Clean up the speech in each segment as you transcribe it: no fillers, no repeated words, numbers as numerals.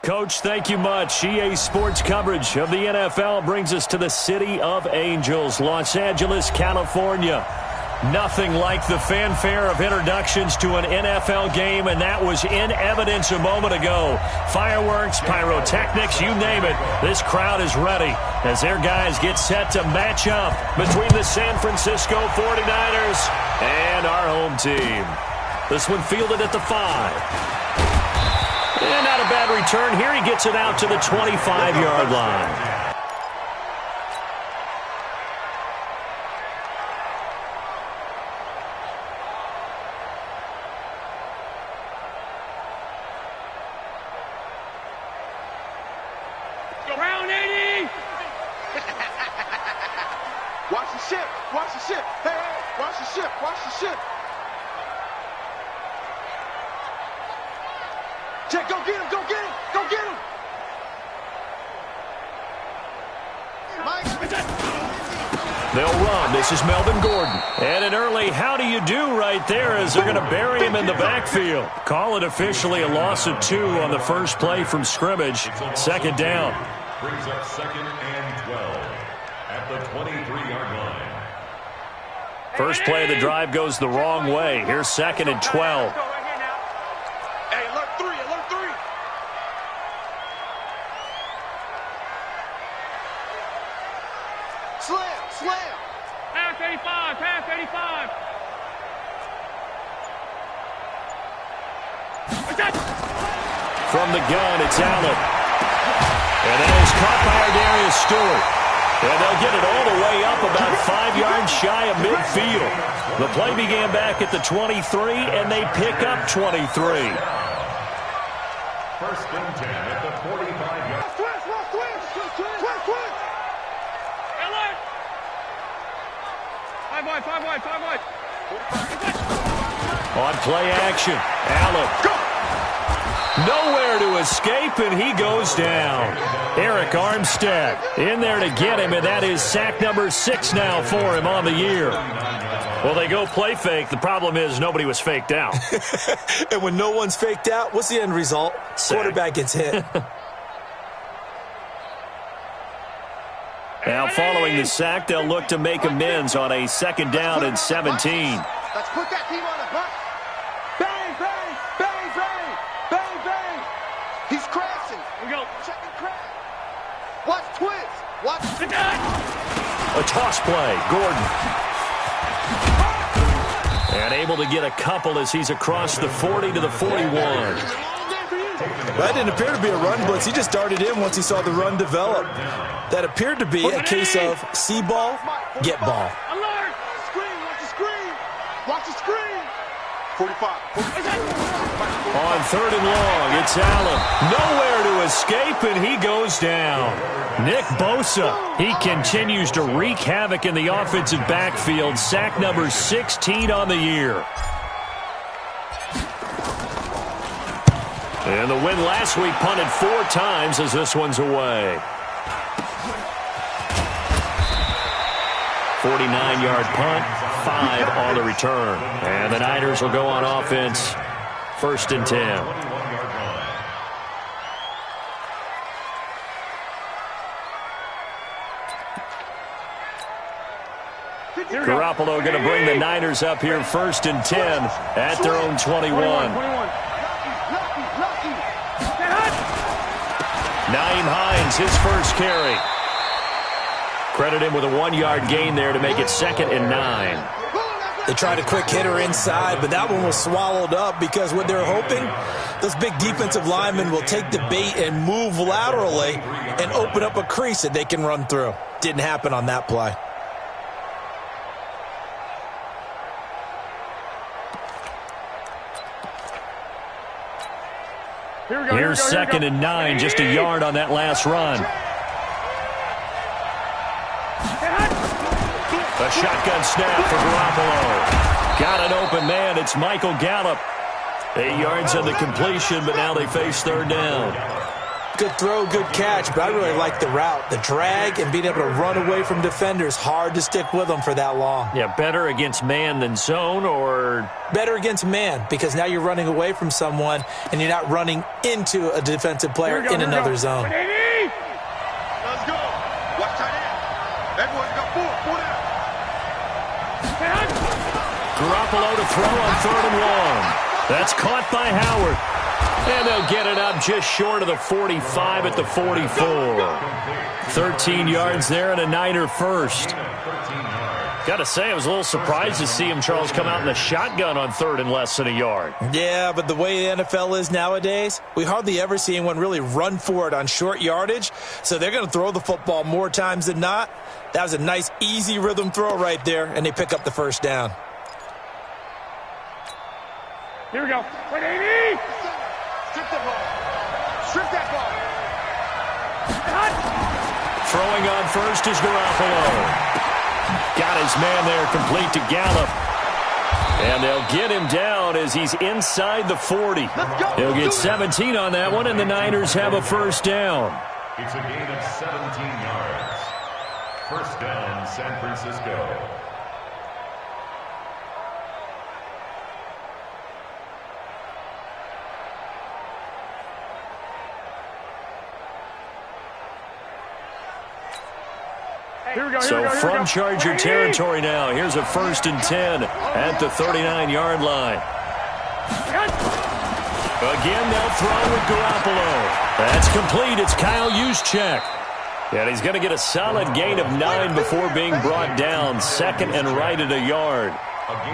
Coach, thank you much. EA Sports coverage of the NFL brings us to the City of Angels, Los Angeles, California. Nothing like the fanfare of introductions to an NFL game, and that was in evidence a moment ago. Fireworks, pyrotechnics, you name it. This crowd is ready as their guys get set to match up between the San Francisco 49ers and our home team. This one fielded at the 5. And not a bad return here. He gets it out to the 25-yard line. Round 80! Watch the ship! Watch the ship! Hey, hey! Watch the ship! Watch the ship! Jack, go get him! Go get him! Go get him! They'll run. This is Melvin Gordon. And an early how do you do right there as they're going to bury him in the backfield. Call it officially a loss of 2 on the first play from scrimmage. Second down. Brings up 2nd and 12 at the 23-yard line. First play of the drive goes the wrong way. Here's 2nd and 12. Hey, alert 3! Alert 3! Slam! Slam! Pass 85! Pass 85! From the gun, it's Allen. And that is caught by Darius Stewart. And they'll get it all the way up about 5 yards shy of midfield. The play began back at the 23, and they pick up 23. First and 10 at the 45-yard. Twist! Twist! Twist! Twist! Alert! 5 wide, 5 wide, 5 wide. On play action, Allen. Go! Nowhere to escape, and he goes down. Eric Armstead in there to get him, and that is sack number 6 now for him on the year. Well, they go play fake. The problem is nobody was faked out. And when no one's faked out, what's the end result? Sack. Quarterback gets hit. Now, following the sack, they'll look to make amends on a 2nd down and 17. Let's put that team on the bus. Bang, bang, bang, bang, bang, bang. He's crashing. We go. Check and crash. Watch twist. Watch. A toss play, Gordon. And able to get a couple as he's across the 40 to the 41. That didn't appear to be a run blitz. He just darted in once he saw the run develop. That appered to be a case of see ball, get ball. Alert! Screen. Watch the screen. Watch the screen. 45. On 3rd and long, it's Allen. Nowhere to escape, and he goes down. Nick Bosa, he continues to wreak havoc in the offensive backfield. Sack number 16 on the year. And the win last week punted 4 times as this one's away. 49-yard punt, 5 on the return. And the Niners will go on offense, 1st and 10. Garoppolo going to bring the Niners up here 1st and 10 at their own 21. Nyheim Hines, his first carry. Credit him with a 1-yard gain there to make it 2nd and 9. They tried a quick hitter inside, but that one was swallowed up because what they're hoping, those big defensive linemen will take the bait and move laterally and open up a crease that they can run through. Didn't happen on that play. Here's 2nd and 9, just a yard on that last run. A shotgun snap for Garoppolo. Got an open man. It's Michael Gallup. 8 yards on the completion, but now they face 3rd down. good throw, good catch, but I really like the route. The drag and being able to run away from defenders, hard to stick with them for that long. Yeah, better against man than zone, or? Better against man, because now you're running away from someone and you're not running into a defensive player in another zone. Let's go. Watch tight end. Everyone's got four down. Garoppolo to throw on 3rd and 1. That's caught by Howard. And they'll get it up just short of the 45 at the 44. 13 yards there and a Niner first. Got to say, I was a little surprised to see him, Charles, come out in the shotgun on 3rd and less than a yard. Yeah, but the way the NFL is nowadays, we hardly ever see anyone really run for it on short yardage. So they're going to throw the football more times than not. That was a nice, easy rhythm throw right there, and they pick up the first down. Here we go. 180. Strip that ball. Strip that ball. Throwing on first is Garoppolo. Got his man there, complete to Gallup. And they'll get him down as he's inside the 40. He'll get 17 on that one, and the Niners have a first down. It's a gain of 17 yards. First down, San Francisco. So from Charger territory now, here's a 1st and 10 at the 39-yard line. Again, they'll throw with Garoppolo. That's complete. It's Kyle Juszczyk. And he's going to get a solid gain of 9 before being brought down. 2nd and right at a yard.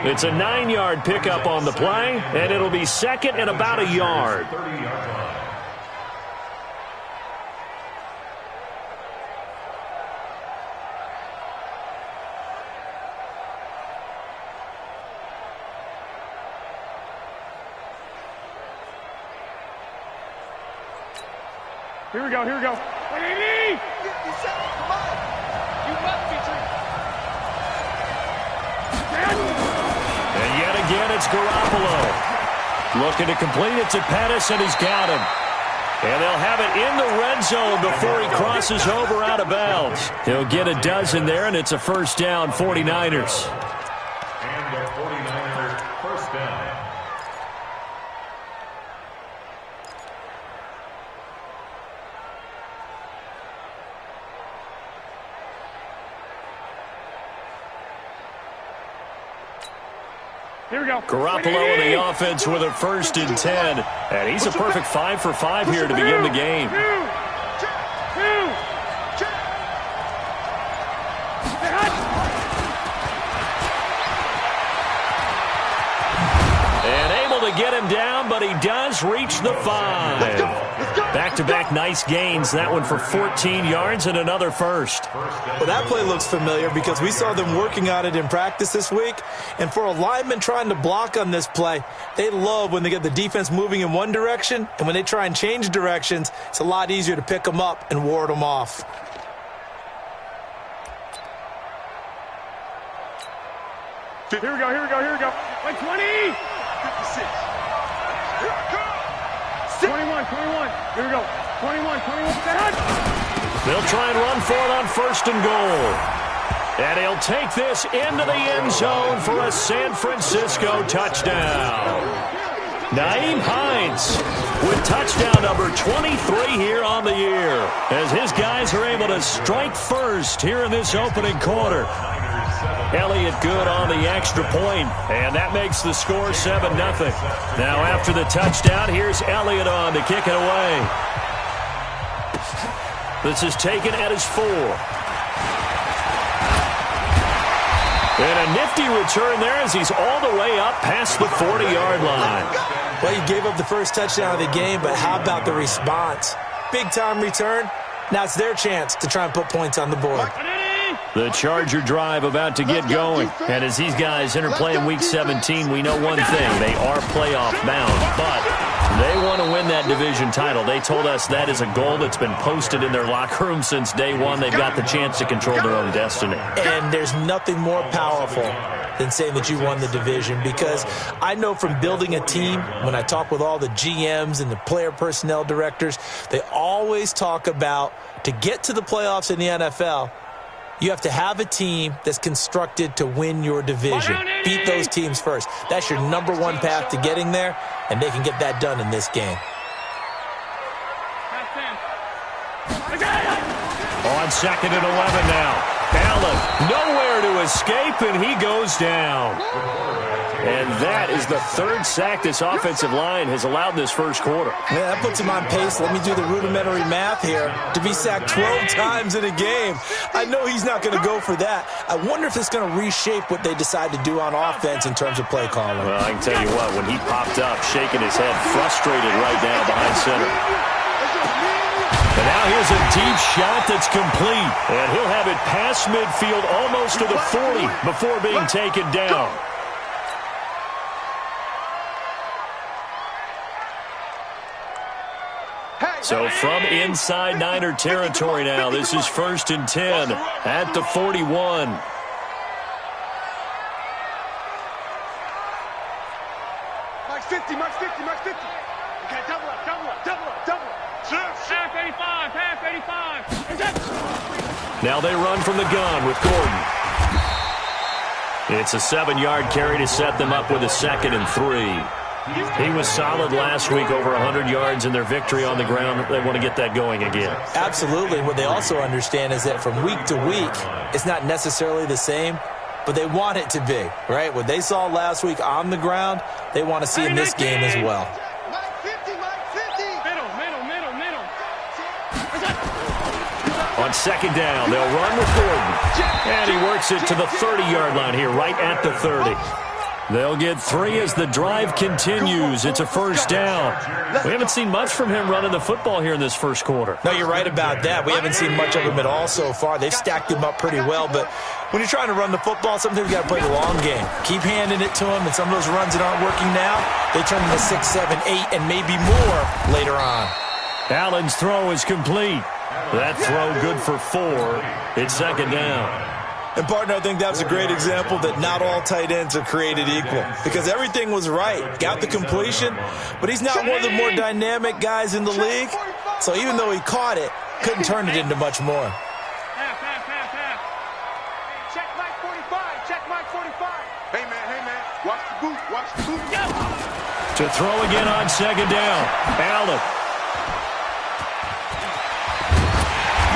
It's a 9-yard pickup on the play, and it'll be 2nd and about a yard. Here we go. 180. 57. Come on. You must be true. And yet again, it's Garoppolo. Looking to complete it to Pettis, and he's got him. And they'll have it in the red zone before he crosses over out of bounds. He'll get a dozen there, and it's a first down, 49ers. And the 49ers first down. Here we go. Garoppolo in the offense with a 1st and 10. And he's a perfect 5 for 5 here to begin the game. And able to get him down, but he does reach the 5. Back-to-back nice gains. That one for 14 yards and another first. Well, that play looks familiar because we saw them working on it in practice this week. And for a lineman trying to block on this play, they love when they get the defense moving in one direction. And when they try and change directions, it's a lot easier to pick them up and ward them off. Here we go. 120. 56. 21. Here we go. 21. They'll try and run for it on 1st and goal. And he'll take this into the end zone for a San Francisco touchdown. Nyheim Hines with touchdown number 23 here on the year, as his guys are able to strike first here in this opening quarter. Elliott good on the extra point, and that makes the score 7-0. Now after the touchdown, here's Elliott on to kick it away. This is taken at his 4. And a nifty return there as he's all the way up past the 40-yard line. Well, he gave up the first touchdown of the game, but how about the response? Big-time return. Now it's their chance to try and put points on the board. The Charger drive about to get going. And as these guys interplay in Week 17, we know one thing. They are playoff bound, but They want to win that division title. They told us that is a goal that's been posted in their locker room since day one. They've got the chance to control their own destiny. And there's nothing more powerful than saying that you won the division, because I know from building a team, when I talk with all the GMs and the player personnel directors, they always talk about, to get to the playoffs in the NFL, you have to have a team that's constructed to win your division. Beat those teams first. That's your number one path to getting there, and they can get that done in this game. On 2nd and 11 now. Allen nowhere to escape, and he goes down. And that is the third sack this offensive line has allowed this first quarter. Yeah, that puts him on pace. Let me do the rudimentary math here. To be sacked 12 times in a game. I know he's not going to go for that. I wonder if it's going to reshape what they decide to do on offense in terms of play calling. Well, I can tell you what, when he popped up, shaking his head, frustrated right now behind center. And now here's a deep shot that's complete. And he'll have it past midfield almost to the 40 before being taken down. So from inside Niner territory now, this is 1st and 10 at the 41. Mike 50, Mike 50, Mike 50. Okay, double up, double up, double up, double up. Half 85, half 85. Now they run from the gun with Gordon. It's a 7-yard carry to set them up with a 2nd and 3. He was solid last week, over 100 yards in their victory on the ground. They want to get that going again. Absolutely. What they also understand is that from week to week, it's not necessarily the same, but they want it to be, right? What they saw last week on the ground, they want to see in this game as well. Mike 50, Mike 50. Middle. On 2nd down, they'll run with Gordon. And he works it to the 30-yard line here, right at the 30. They'll get 3 as the drive continues. It's a 1st down. We haven't seen much from him running the football here in this first quarter. No, you're right about that. We haven't seen much of him at all so far. They've stacked him up pretty well, but when you're trying to run the football, sometimes you got to play the long game. Keep handing it to him, and some of those runs that aren't working now, they turn into 6, 7, 8, and maybe more later on. Allen's throw is complete. That throw good for 4. It's 2nd down. And, partner, I think that was a great example that not all tight ends are created equal, because everything was right. Got the completion, but he's not one of the more dynamic guys in the league. So even though he caught it, couldn't turn it into much more. Half. Check Mike 45, check Mike 45. Hey, man, watch the boot, watch the boot. To throw again on 2nd down. Allen.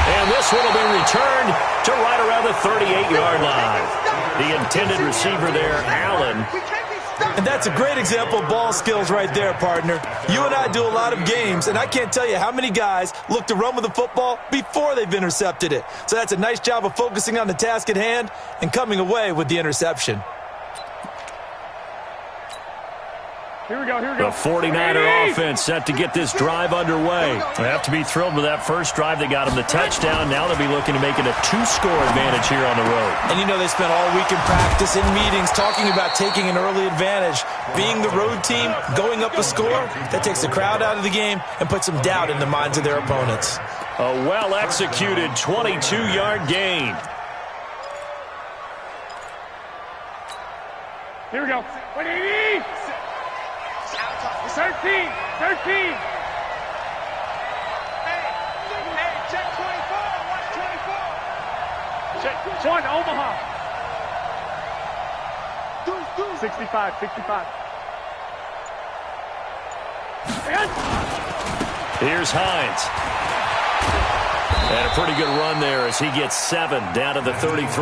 And this one will be returned to right around the 38-yard line. The intended receiver there, Allen. And that's a great example of ball skills right there, partner. You and I do a lot of games, and I can't tell you how many guys look to run with the football before they've intercepted it. So that's a nice job of focusing on the task at hand and coming away with the interception. Here we go. The 49er offense set to get this drive underway. They have to be thrilled with that first drive. They got them the touchdown. Now they'll be looking to make it a 2-score advantage here on the road. And you know they spent all week in practice, in meetings, talking about taking an early advantage. Being the road team, going up a score, that takes the crowd out of the game and puts some doubt in the minds of their opponents. A well-executed 22-yard gain. Here we go. 180. 13. Hey, check 24, watch 24. Check 1, Omaha. Deuce. 65. Here's Hines. And a pretty good run there as he gets 7 down to the 33.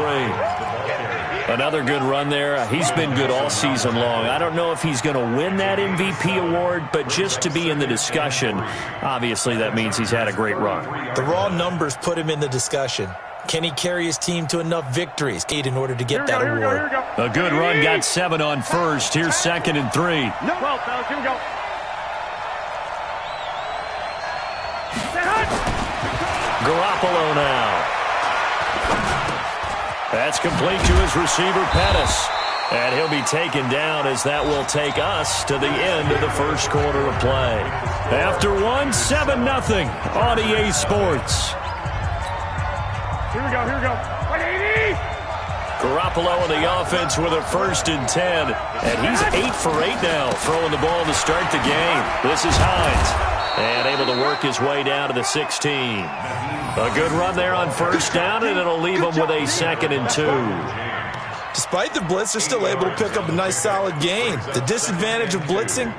Another good run there. He's been good all season long. I don't know if he's going to win that MVP award, but just to be in the discussion, obviously that means he's had a great run. The raw numbers put him in the discussion. Can he carry his team to enough victories in order to get that award? A good run, got 7 on first. Here's 2nd and 3. 12, fellas. Here we go. Garoppolo now. That's complete to his receiver, Pettis. And he'll be taken down as that will take us to the end of the first quarter of play. After one, 7-0 on EA Sports. Here we go, here we go. 180! Garoppolo in the offense with a 1st and 10. And he's 8 for 8 now, throwing the ball to start the game. This is Hines. And able to work his way down to the 16. A good run there on 1st down, and it'll leave him with a 2nd and 2. Despite the blitz, they're still able to pick up a nice, solid gain. The disadvantage of blitzing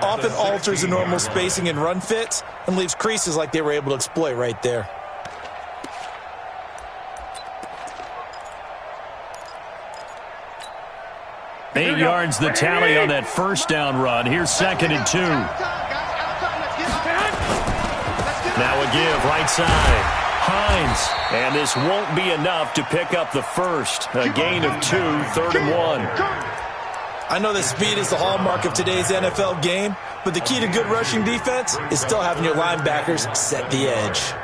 often alters the normal spacing and run fits and leaves creases like they were able to exploit right there. Eight yards the tally on that 1st down run. Here's 2nd and 2. Now a give, right side. Hines. And this won't be enough to pick up the 1st. A gain of 2, 3rd and 1. I know that speed is the hallmark of today's NFL game, but the key to good rushing defense is still having your linebackers set the edge.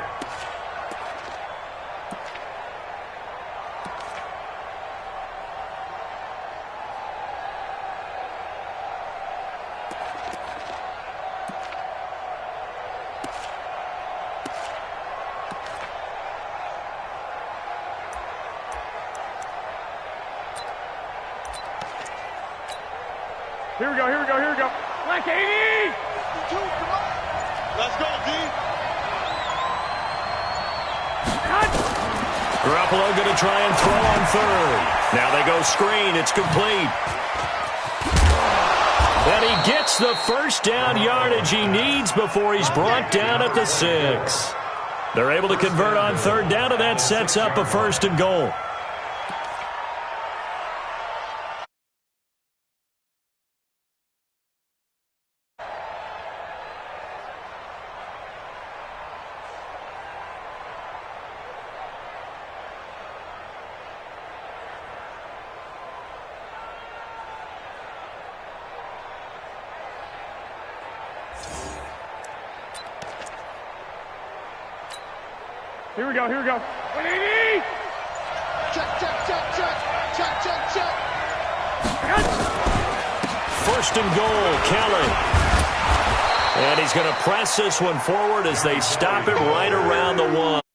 Here we go, here we go, here we go. Like 80! Let's go, D. Garoppolo going to try and throw on 3rd. Now they go screen. It's complete. And he gets the 1st down yardage he needs before he's brought down at the 6. They're able to convert on 3rd down, and that sets up a 1st and goal. Here we go, here we go. 180! Check, check, check, check. Check, check, check. 1st and goal, Kelly. And he's going to press this one forward as they stop it right around the 1.